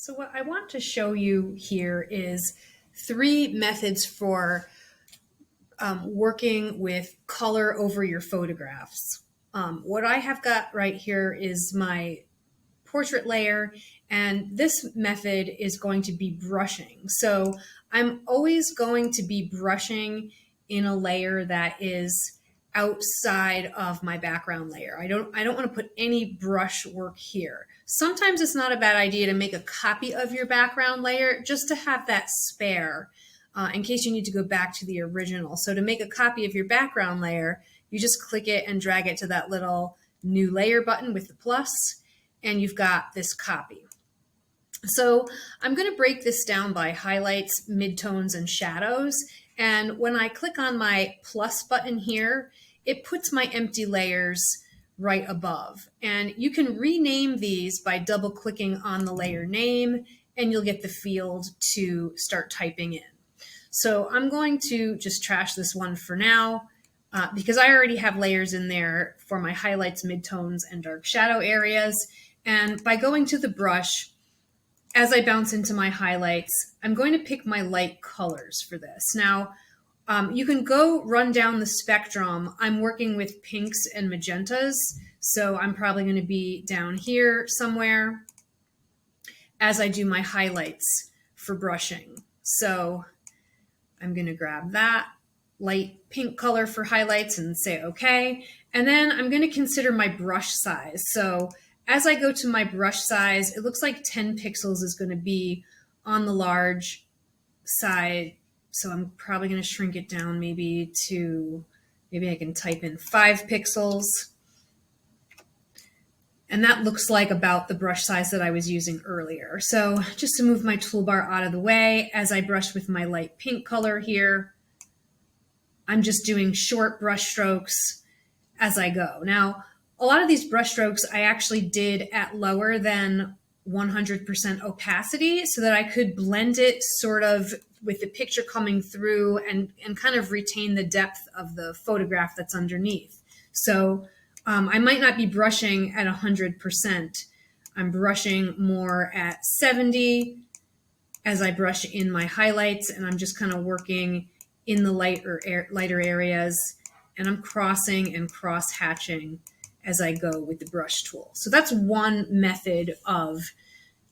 So what I want to show you here is three methods for working with color over your photographs. What I have got right here is my portrait layer, and this method is going to be brushing. So I'm always going to be brushing in a layer that is outside of my background layer. I don't want to put any brush work here. Sometimes it's not a bad idea to make a copy of your background layer just to have that spare in case you need to go back to the original. So to make a copy of your background layer, you just click it and drag it to that little new layer button with the plus, and you've got this copy. So I'm going to break this down by highlights, midtones, and shadows. And when I click on my plus button here, it puts my empty layers right above. And you can rename these by double clicking on the layer name, and you'll get the field to start typing in. So I'm going to just trash this one for now because I already have layers in there for my highlights, midtones, and dark shadow areas. And by going to the brush, as I bounce into my highlights, I'm going to pick my light colors for this. Now, you can go run down the spectrum. I'm working with pinks and magentas, so I'm probably going to be down here somewhere as I do my highlights for brushing. So I'm going to grab that light pink color for highlights and say okay. And then I'm going to consider my brush size. So as I go to my brush size, it looks like 10 pixels is going to be on the large side. So I'm probably going to shrink it down maybe I can type in 5 pixels. And that looks like about the brush size that I was using earlier. So just to move my toolbar out of the way, as I brush with my light pink color here, I'm just doing short brush strokes as I go. Now, a lot of these brush strokes I actually did at lower than 100% opacity so that I could blend it sort of with the picture coming through and kind of retain the depth of the photograph that's underneath. So I might not be brushing at 100%. I'm brushing more at 70 as I brush in my highlights, and I'm just kind of working in the lighter areas, and I'm crossing and cross-hatching as I go with the brush tool. So that's one method of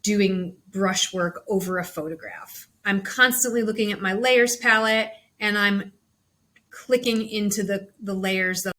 doing brush work over a photograph. I'm constantly looking at my layers palette, and I'm clicking into the layers that